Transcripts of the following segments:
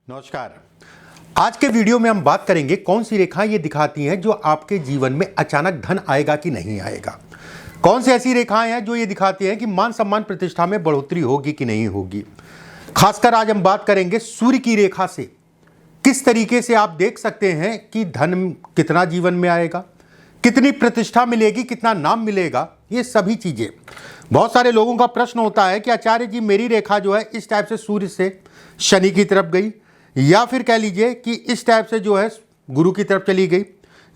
नमस्कार। आज के वीडियो में हम बात करेंगे कौन सी रेखाएं ये दिखाती हैं जो आपके जीवन में अचानक धन आएगा कि नहीं आएगा। कौन सी ऐसी रेखाएं हैं जो ये दिखाती हैं कि मान सम्मान प्रतिष्ठा में बढ़ोतरी होगी कि नहीं होगी। खासकर आज हम बात करेंगे सूर्य की रेखा से किस तरीके से आप देख सकते हैं कि धन कितना जीवन में आएगा, कितनी प्रतिष्ठा मिलेगी, कितना नाम मिलेगा। ये सभी चीजें बहुत सारे लोगों का प्रश्न होता है कि आचार्य जी मेरी रेखा जो है इस टाइप से सूर्य से शनि की तरफ गई, या फिर कह लीजिए कि इस टाइप से जो है गुरु की तरफ चली गई,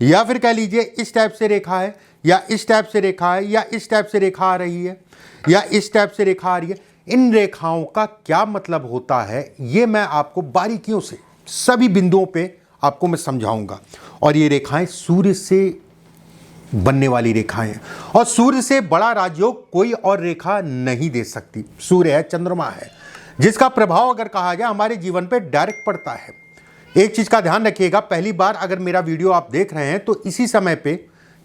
या फिर कह लीजिए इस टाइप से रेखा है, या इस टाइप से रेखा है, या इस टाइप से रेखा आ रही है, या इस टाइप से रेखा आ रही है। इन रेखाओं का क्या मतलब होता है ये मैं आपको बारीकियों से सभी बिंदुओं पे आपको मैं समझाऊंगा। और ये रेखाएं सूर्य से बनने वाली रेखाएं हैं और सूर्य से बड़ा राजयोग कोई और रेखा नहीं दे सकती। सूर्य है, चंद्रमा है, जिसका प्रभाव अगर कहा जाए हमारे जीवन पे डायरेक्ट पड़ता है। एक चीज का ध्यान रखिएगा, पहली बार अगर मेरा वीडियो आप देख रहे हैं तो इसी समय पे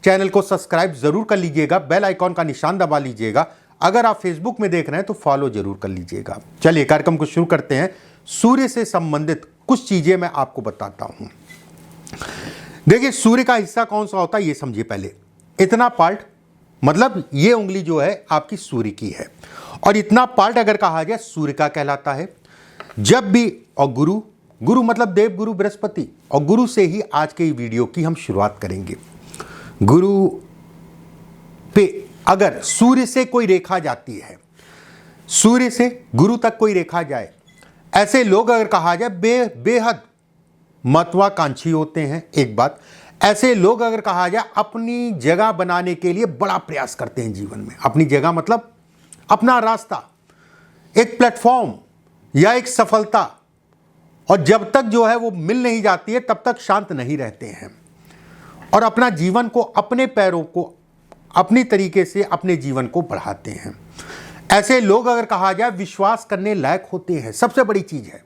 चैनल को सब्सक्राइब जरूर कर लीजिएगा, बेल आइकॉन का निशान दबा लीजिएगा। अगर आप फेसबुक में देख रहे हैं तो फॉलो जरूर कर लीजिएगा। चलिए कार्यक्रम को शुरू करते हैं। सूर्य से संबंधित कुछ चीजें मैं आपको बताता हूं। देखिए सूर्य का हिस्सा कौन सा होता है ये समझिए। पहले इतना पार्ट मतलब ये उंगली जो है आपकी सूर्य की है, और इतना पार्ट अगर कहा जाए सूर्य का कहलाता है। जब भी और गुरु मतलब देव गुरु बृहस्पति, और गुरु से ही आज के वीडियो की हम शुरुआत करेंगे। गुरु पे अगर सूर्य से कोई रेखा जाती है, सूर्य से गुरु तक कोई रेखा जाए, ऐसे लोग अगर कहा जाए बेहद महत्वाकांक्षी होते हैं। एक बात, ऐसे लोग अगर कहा जाए अपनी जगह बनाने के लिए बड़ा प्रयास करते हैं जीवन में। अपनी जगह मतलब अपना रास्ता, एक प्लेटफॉर्म या एक सफलता, और जब तक जो है वो मिल नहीं जाती है तब तक शांत नहीं रहते हैं और अपना जीवन को, अपने पैरों को अपनी तरीके से अपने जीवन को बढ़ाते हैं। ऐसे लोग अगर कहा जाए विश्वास करने लायक होते हैं। सबसे बड़ी चीज है,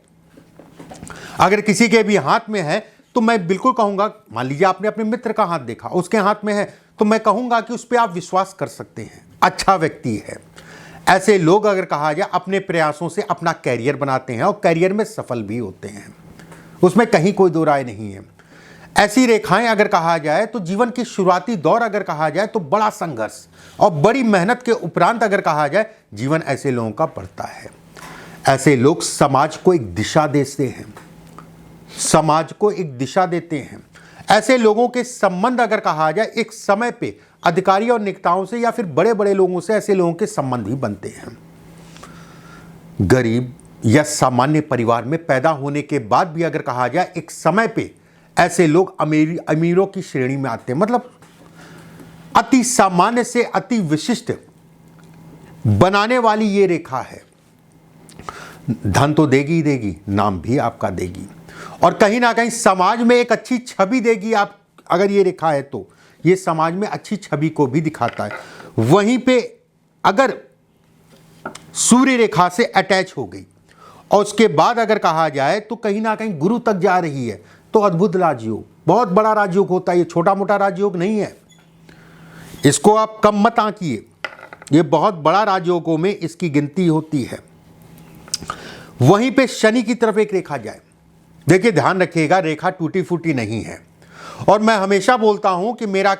अगर किसी के भी हाथ में है तो मैं बिल्कुल कहूंगा, मान लीजिए आपने अपने मित्र का हाथ देखा, उसके हाथ में है, तो मैं कहूंगा कि उस पर आप विश्वास कर सकते हैं, अच्छा व्यक्ति है। ऐसे लोग अगर कहा जाए अपने प्रयासों से अपना कैरियर बनाते हैं और कैरियर में सफल भी होते हैं, उसमें कहीं कोई दो राय नहीं है। ऐसी रेखाएं अगर कहा जाए तो जीवन की शुरुआती दौर अगर कहा जाए तो बड़ा संघर्ष और बड़ी मेहनत के उपरांत अगर कहा जाए जीवन ऐसे लोगों का बढ़ता है। ऐसे लोग समाज को एक दिशा देते हैं, समाज को एक दिशा देते हैं। ऐसे लोगों के संबंध अगर कहा जाए एक समय पे अधिकारी और नेताओं से या फिर बड़े बड़े लोगों से ऐसे लोगों के संबंध भी बनते हैं। गरीब या सामान्य परिवार में पैदा होने के बाद भी अगर कहा जाए एक समय पे ऐसे लोग अमीरों की श्रेणी में आते हैं। मतलब अति सामान्य से अति विशिष्ट बनाने वाली ये रेखा है। धन तो देगी ही देगी, नाम भी आपका देगी, और कहीं ना कहीं समाज में एक अच्छी छवि देगी। आप अगर ये रेखा है तो ये समाज में अच्छी छवि को भी दिखाता है। वहीं पे अगर सूर्य रेखा से अटैच हो गई और उसके बाद अगर कहा जाए तो कहीं ना कहीं गुरु तक जा रही है तो अद्भुत राजयोग, बहुत बड़ा राजयोग होता है। ये छोटा मोटा राजयोग नहीं है, इसको आप कम मत आंकिए, ये बहुत बड़ा राजयोगों में इसकी गिनती होती है। वहीं पे शनि की तरफ एक रेखा जाए, देखिए ध्यान रखिएगा रेखा टूटी फूटी नहीं है। और मैं हमेशा बोलता हूं कि मेरे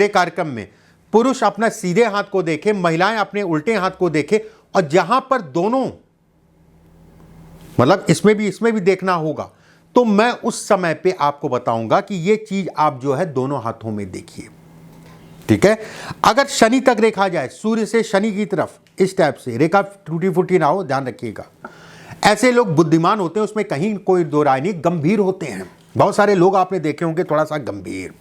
कार्यक्रम में पुरुष अपना सीधे हाथ को देखे, महिलाएं अपने उल्टे हाथ को देखे, और जहां पर दोनों मतलब इसमें भी देखना होगा, तो मैं उस समय पे आपको बताऊंगा कि ये चीज आप जो है दोनों हाथों में देखिए। ठीक है, अगर शनि तक रेखा जाए, सूर्य से शनि की तरफ इस टाइप से रेखा टूटी फूटी ना हो, ध्यान रखिएगा। ऐसे लोग बुद्धिमान होते हैं, उसमें कहीं कोई दो राय नहीं, गंभीर होते हैं। बहुत सारे लोग आपने देखे होंगे थोड़ा सा गंभीर।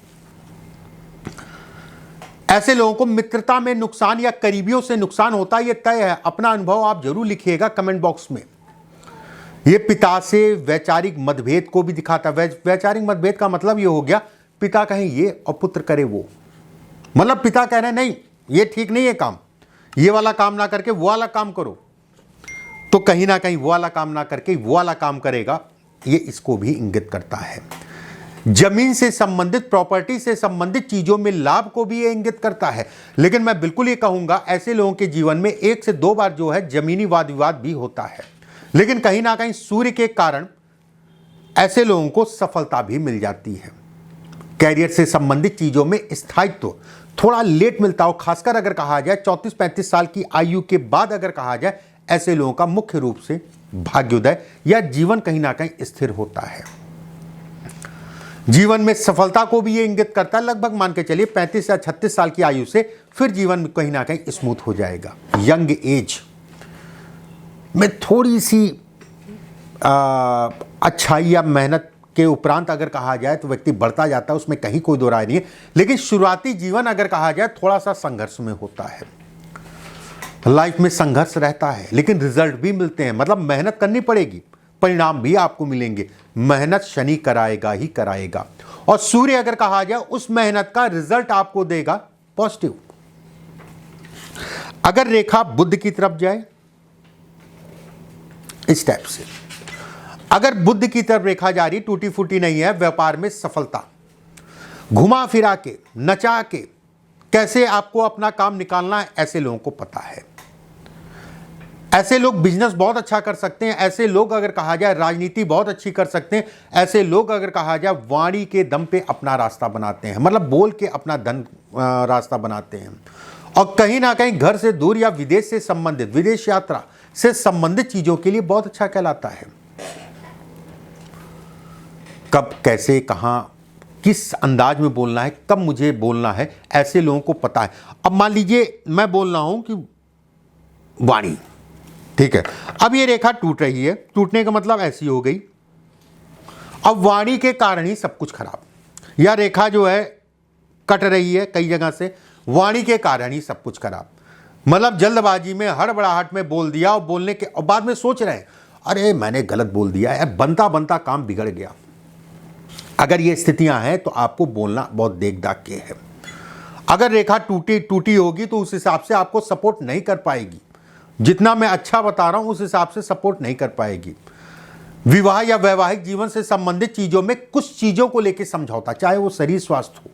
ऐसे लोगों को मित्रता में नुकसान या करीबियों से नुकसान होता है, ये तय है। अपना अनुभव आप जरूर लिखिएगा कमेंट बॉक्स में। ये पिता से वैचारिक मतभेद को भी दिखाता है। वैचारिक मतभेद का मतलब ये हो गया, पिता कहें ये और पुत्र करे वो। मतलब पिता कह रहे हैं नहीं ये ठीक नहीं है काम, ये वाला काम ना करके वो वाला काम करो, तो कहीं ना कहीं वो वाला काम ना करके वो वाला काम करेगा, ये इसको भी इंगित करता है। जमीन से संबंधित, प्रॉपर्टी से संबंधित चीजों में लाभ को भी ये इंगित करता है। लेकिन मैं बिल्कुल ये कहूंगा ऐसे लोगों के जीवन में 1 से 2 बार जो है जमीनी वाद विवाद भी होता है। लेकिन कहीं ना कहीं सूर्य के कारण ऐसे लोगों को सफलता भी मिल जाती है। कैरियर से संबंधित चीजों में स्थायित्व थोड़ा लेट मिलता हो, खासकर अगर कहा जाए 34-35 साल की आयु के बाद अगर कहा जाए, ऐसे लोगों का मुख्य रूप से भाग्योदय या जीवन कहीं ना कहीं स्थिर होता है। जीवन में सफलता को भी ये इंगित करता है, लगभग मान के चलिए 35 या 36 साल की आयु से फिर जीवन कहीं ना कहीं स्मूथ हो जाएगा। यंग एज में थोड़ी सी अच्छाई या मेहनत के उपरांत अगर कहा जाए तो व्यक्ति बढ़ता जाता है, उसमें कहीं कोई दो राय नहीं है। लेकिन शुरुआती जीवन अगर कहा जाए थोड़ा सा संघर्ष में होता है, लाइफ में संघर्ष रहता है, लेकिन रिजल्ट भी मिलते हैं। मतलब मेहनत करनी पड़ेगी, परिणाम भी आपको मिलेंगे। मेहनत शनि कराएगा ही कराएगा, और सूर्य अगर कहा जाए उस मेहनत का रिजल्ट आपको देगा पॉजिटिव। अगर रेखा बुध की तरफ जाए इस टाइप से, अगर बुध की तरफ रेखा जा रही, टूटी फूटी नहीं है, व्यापार में सफलता, घुमा फिरा के नचा के कैसे आपको अपना काम निकालना है, ऐसे लोगों को पता है। ऐसे लोग बिजनेस बहुत अच्छा कर सकते हैं, ऐसे लोग अगर कहा जाए राजनीति बहुत अच्छी कर सकते हैं, ऐसे लोग अगर कहा जाए वाणी के दम पे अपना रास्ता बनाते हैं, मतलब बोल के अपना धन रास्ता बनाते हैं। और कहीं ना कहीं घर से दूर या विदेश से संबंधित, विदेश यात्रा से संबंधित चीजों के लिए बहुत अच्छा कहलाता है। कब कैसे कहां किस अंदाज में बोलना है, कब मुझे बोलना है, ऐसे लोगों को पता है। अब मान लीजिए मैं बोल रहा हूं कि वाणी, ठीक है, अब ये रेखा टूट रही है, टूटने का मतलब ऐसी हो गई, अब वाणी के कारण ही सब कुछ खराब, या रेखा जो है कट रही है कई जगह से, वाणी के कारण ही सब कुछ खराब। मतलब जल्दबाजी में हड़बड़ाहट में बोल दिया, और बोलने के और बाद में सोच रहे हैं अरे मैंने गलत बोल दिया यार, बनता बनता काम बिगड़ गया। अगर ये स्थितियां हैं तो आपको बोलना बहुत देख दाग के है। अगर रेखा टूटी होगी तो उस हिसाब से आपको सपोर्ट नहीं कर पाएगी, जितना मैं अच्छा बता रहा हूं उस हिसाब से सपोर्ट नहीं कर पाएगी। विवाह या वैवाहिक जीवन से संबंधित चीजों में कुछ चीजों को लेकर समझौता, चाहे वो शरीर स्वास्थ्य हो,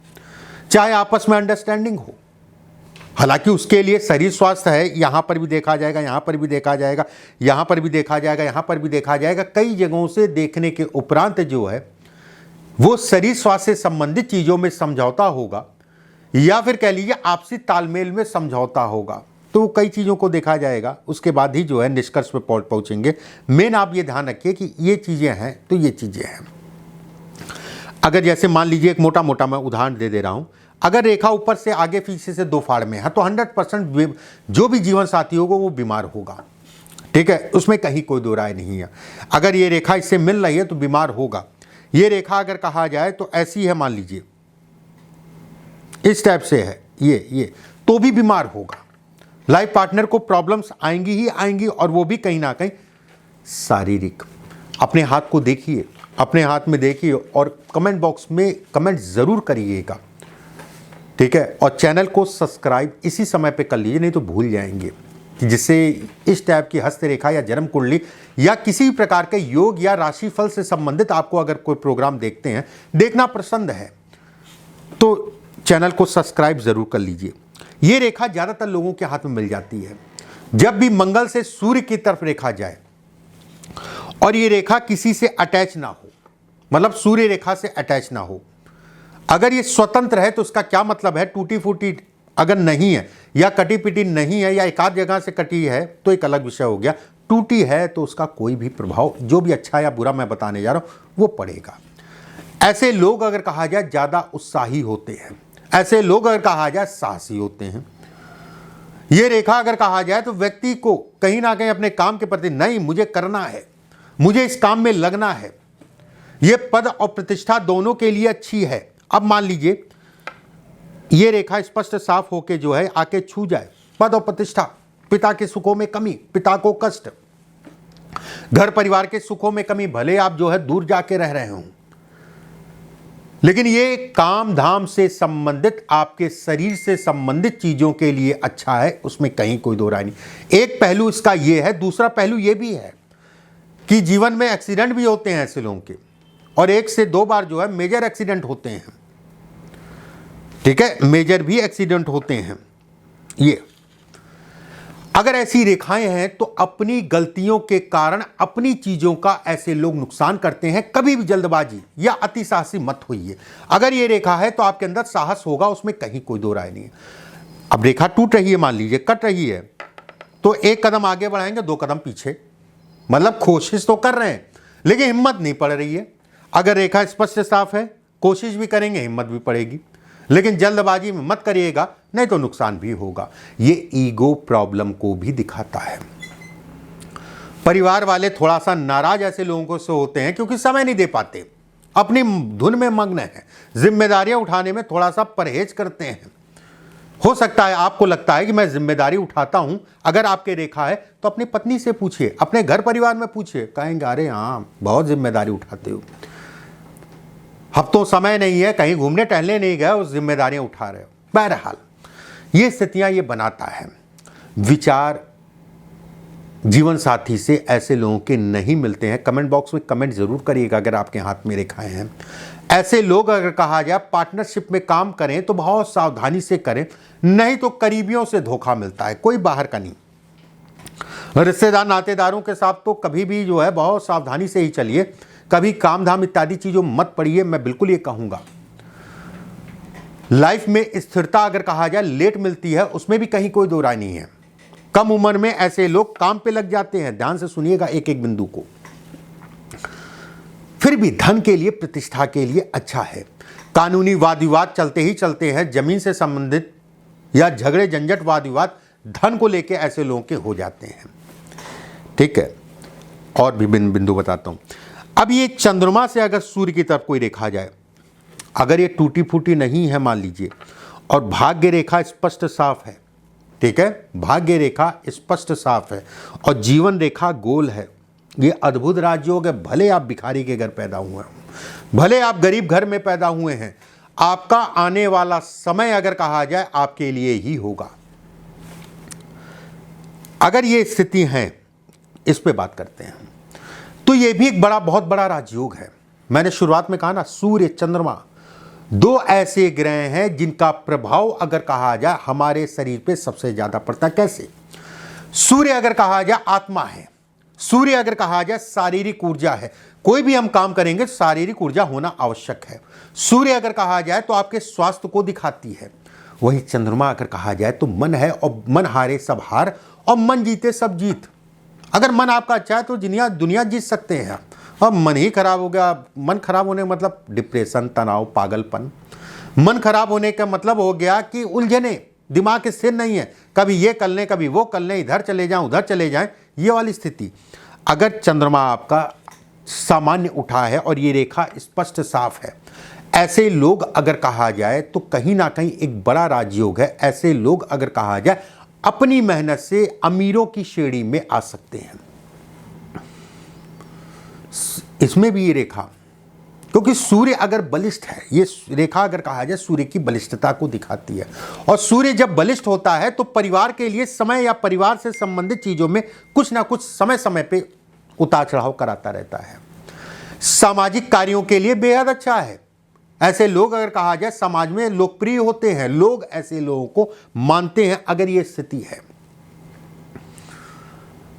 चाहे आपस में अंडरस्टैंडिंग हो। हालांकि उसके लिए शरीर स्वास्थ्य है, यहां पर भी देखा जाएगा, यहां पर भी देखा जाएगा, यहां पर भी देखा जाएगा, यहां पर भी देखा जाएगा, कई जगहों से देखने के उपरांत जो है वो शरीर स्वास्थ्य से संबंधित चीजों में समझौता होगा, या फिर कह लीजिए आपसी तालमेल में समझौता होगा। तो कई चीज़ों को देखा जाएगा, उसके बाद ही जो है निष्कर्ष पे पहुंचेंगे। मेन आप ये ध्यान रखिए कि ये चीज़ें हैं तो ये चीज़ें हैं। अगर जैसे मान लीजिए एक मोटा मोटा मैं उदाहरण दे रहा हूं, अगर रेखा ऊपर से आगे पीछे से दो फाड़ में है तो 100% जो भी जीवन साथी होगा वो बीमार होगा, ठीक है, उसमें कहीं कोई दो राय नहीं है। अगर ये रेखा इससे मिल रही है तो बीमार होगा। ये रेखा अगर कहा जाए तो ऐसी है, मान लीजिए इस टाइप से है ये तो भी बीमार होगा। लाइफ पार्टनर को प्रॉब्लम्स आएंगी ही आएंगी, और वो भी कहीं ना कहीं शारीरिक। अपने हाथ को देखिए, अपने हाथ में देखिए, और कमेंट बॉक्स में कमेंट जरूर करिएगा, ठीक है। और चैनल को सब्सक्राइब इसी समय पे कर लीजिए, नहीं तो भूल जाएंगे। जिससे इस टाइप की हस्तरेखा या जन्म कुंडली या किसी भी प्रकार के योग या राशिफल से संबंधित आपको अगर कोई प्रोग्राम देखते हैं, देखना पसंद है, तो चैनल को सब्सक्राइब जरूर कर लीजिए। ये रेखा ज्यादातर लोगों के हाथ में मिल जाती है जब भी मंगल से सूर्य की तरफ रेखा जाए और ये रेखा किसी से अटैच ना हो, मतलब सूर्य रेखा से अटैच ना हो। अगर ये स्वतंत्र है तो उसका क्या मतलब है, टूटी फूटी अगर नहीं है या कटी पिटी नहीं है या एक आध जगह से कटी है तो एक अलग विषय हो गया। टूटी है तो उसका कोई भी प्रभाव, जो भी अच्छा या बुरा मैं बताने जा रहा हूं, वो पड़ेगा। ऐसे लोग अगर कहा जाए ज्यादा उत्साही होते हैं, ऐसे लोग अगर कहा जाए साहसी होते हैं। ये रेखा अगर कहा जाए तो व्यक्ति को कहीं ना कहीं अपने काम के प्रति, नहीं मुझे करना है, मुझे इस काम में लगना है, ये पद और प्रतिष्ठा दोनों के लिए अच्छी है। अब मान लीजिए ये रेखा स्पष्ट साफ होके जो है आके छू जाए, पद और प्रतिष्ठा, पिता के सुखों में कमी, पिता को कष्ट, घर परिवार के सुखों में कमी, भले आप जो है दूर जाके रह रहे हो, लेकिन ये काम धाम से संबंधित, आपके शरीर से संबंधित चीजों के लिए अच्छा है, उसमें कहीं कोई दो राय नहीं। एक पहलू इसका ये है, दूसरा पहलू ये भी है कि जीवन में एक्सीडेंट भी होते हैं ऐसे लोगों के, और 1 से 2 बार जो है मेजर एक्सीडेंट होते हैं, ठीक है, मेजर भी एक्सीडेंट होते हैं। ये अगर ऐसी रेखाएं हैं तो अपनी गलतियों के कारण अपनी चीजों का ऐसे लोग नुकसान करते हैं। कभी भी जल्दबाजी या अति साहसी मत होइए। अगर ये रेखा है तो आपके अंदर साहस होगा, उसमें कहीं कोई दो राय नहीं है। अब रेखा टूट रही है, मान लीजिए कट रही है, तो एक कदम आगे बढ़ाएंगे, दो कदम पीछे, मतलब कोशिश तो कर रहे हैं लेकिन हिम्मत नहीं पड़ रही है। अगर रेखा स्पष्ट साफ है, कोशिश भी करेंगे, हिम्मत भी पड़ेगी, लेकिन जल्दबाजी में मत करिएगा, नहीं तो नुकसान भी होगा। ये ईगो प्रॉब्लम को भी दिखाता है। परिवार वाले थोड़ा सा नाराज ऐसे लोगों से होते हैं क्योंकि समय नहीं दे पाते, अपनी धुन में मग्न है, जिम्मेदारियां उठाने में थोड़ा सा परहेज करते हैं। हो सकता है आपको लगता है कि मैं जिम्मेदारी उठाता हूं। अगर आपके रेखा है तो अपनी पत्नी से पूछिए, अपने घर परिवार में पूछिए, कहेंगे अरे हाँ बहुत जिम्मेदारी उठाते हो, अब तो समय नहीं है, कहीं घूमने टहलने नहीं गए, उस जिम्मेदारियां उठा रहे हो। बहरहाल ये स्थितियां ये बनाता है। विचार जीवन साथी से ऐसे लोगों के नहीं मिलते हैं। कमेंट बॉक्स में कमेंट जरूर करिएगा अगर आपके हाथ में रेखाएं हैं। ऐसे लोग अगर कहा जाए पार्टनरशिप में काम करें तो बहुत सावधानी से करें, नहीं तो करीबियों से धोखा मिलता है, कोई बाहर का नहीं। रिश्तेदार नातेदारों के साथ तो कभी भी जो है बहुत सावधानी से ही चलिए, कभी काम धाम इत्यादि चीजों मत पड़िए, मैं बिल्कुल ये कहूंगा। लाइफ में स्थिरता अगर कहा जाए लेट मिलती है, उसमें भी कहीं कोई दो राय नहीं है। कम उम्र में ऐसे लोग काम पे लग जाते हैं, ध्यान से सुनिएगा एक एक बिंदु को। फिर भी धन के लिए, प्रतिष्ठा के लिए अच्छा है। कानूनी वाद विवाद चलते ही चलते हैं, जमीन से संबंधित या झगड़े झंझट वाद विवाद धन को लेके ऐसे लोगों के हो जाते हैं। ठीक है, और भी बिंदु बताता हूं। अब ये चंद्रमा से अगर सूर्य की तरफ कोई रेखा जाए, अगर ये टूटी फूटी नहीं है मान लीजिए, और भाग्य रेखा स्पष्ट साफ है, ठीक है, भाग्य रेखा स्पष्ट साफ है और जीवन रेखा गोल है, ये अद्भुत राजयोग है। भले आप भिखारी के घर पैदा हुए हैं, भले आप गरीब घर में पैदा हुए हैं, आपका आने वाला समय अगर कहा जाए आपके लिए ही होगा। अगर ये स्थिति है, इस पे बात करते हैं, तो ये भी एक बहुत बड़ा राजयोग है। मैंने शुरुआत में कहा ना, सूर्य चंद्रमा दो ऐसे ग्रह हैं जिनका प्रभाव अगर कहा जाए हमारे शरीर पे सबसे ज्यादा पड़ता है। कैसे? सूर्य अगर कहा जाए आत्मा है, सूर्य अगर कहा जाए शारीरिक ऊर्जा है। कोई भी हम काम करेंगे शारीरिक ऊर्जा होना आवश्यक है। सूर्य अगर कहा जाए तो आपके स्वास्थ्य को दिखाती है। वही चंद्रमा अगर कहा जाए तो मन है, और मन हारे सब हार और मन जीते सब जीत। अगर मन आपका अच्छा है तो दुनिया जीत सकते हैं। अब मन ही खराब हो गया, मन खराब होने का मतलब डिप्रेशन, तनाव, पागलपन। मन खराब होने का मतलब हो गया कि उलझने, दिमाग के स्थिर नहीं है, कभी ये कर लें कभी वो कर लें, इधर चले जाएं उधर चले जाएं, ये वाली स्थिति। अगर चंद्रमा आपका सामान्य उठा है और ये रेखा स्पष्ट साफ है, ऐसे लोग अगर कहा जाए तो कहीं ना कहीं एक बड़ा राजयोग है। ऐसे लोग अगर कहा जाए अपनी मेहनत से अमीरों की श्रेणी में आ सकते हैं। इसमें भी ये रेखा, क्योंकि सूर्य अगर बलिष्ठ है, ये रेखा अगर कहा जाए सूर्य की बलिष्ठता को दिखाती है, और सूर्य जब बलिष्ठ होता है तो परिवार के लिए समय या परिवार से संबंधित चीजों में कुछ ना कुछ समय समय पे उतार चढ़ाव कराता रहता है। सामाजिक कार्यों के लिए बेहद अच्छा है। ऐसे लोग अगर कहा जाए समाज में लोकप्रिय होते हैं, लोग ऐसे लोगों को मानते हैं अगर ये स्थिति है।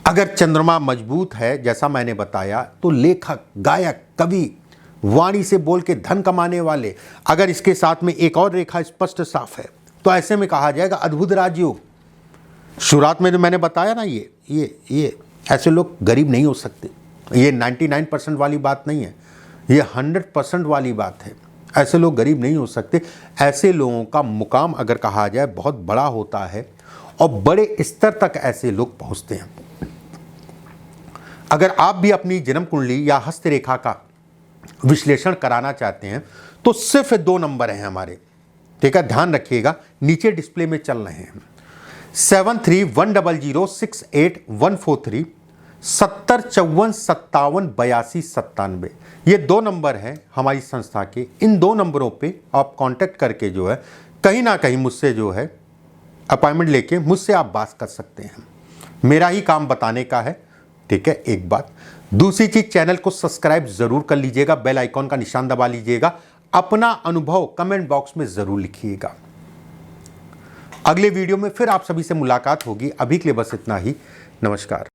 अगर चंद्रमा मजबूत है जैसा मैंने बताया, तो लेखक, गायक, कवि, वाणी से बोल के धन कमाने वाले, अगर इसके साथ में एक और रेखा स्पष्ट साफ है तो ऐसे में कहा जाएगा अद्भुत राजयोग। शुरुआत में जो मैंने बताया ना, ये ऐसे लोग गरीब नहीं हो सकते। ये 99% वाली बात नहीं है, ये 100% वाली बात है। ऐसे लोग गरीब नहीं हो सकते। ऐसे लोगों का मुकाम अगर कहा जाए बहुत बड़ा होता है और बड़े स्तर तक ऐसे लोग पहुंचते हैं। अगर आप भी अपनी जन्म कुंडली या हस्तरेखा का विश्लेषण कराना चाहते हैं तो सिर्फ 2 नंबर हैं हमारे, ठीक है, ध्यान रखिएगा, नीचे डिस्प्ले में चल रहे हैं। 7310068143, 7054578297। ये 2 नंबर हैं हमारी संस्था के। इन 2 नंबरों पे आप कांटेक्ट करके जो है कहीं ना कहीं मुझसे जो है अपॉइंटमेंट लेके मुझसे आप बात कर सकते हैं। मेरा ही काम बताने का है, ठीक है, एक बात। दूसरी चीज, चैनल को सब्सक्राइब जरूर कर लीजिएगा, बेल आइकॉन का निशान दबा लीजिएगा, अपना अनुभव कमेंट बॉक्स में जरूर लिखिएगा। अगले वीडियो में फिर आप सभी से मुलाकात होगी। अभी के लिए बस इतना ही। नमस्कार।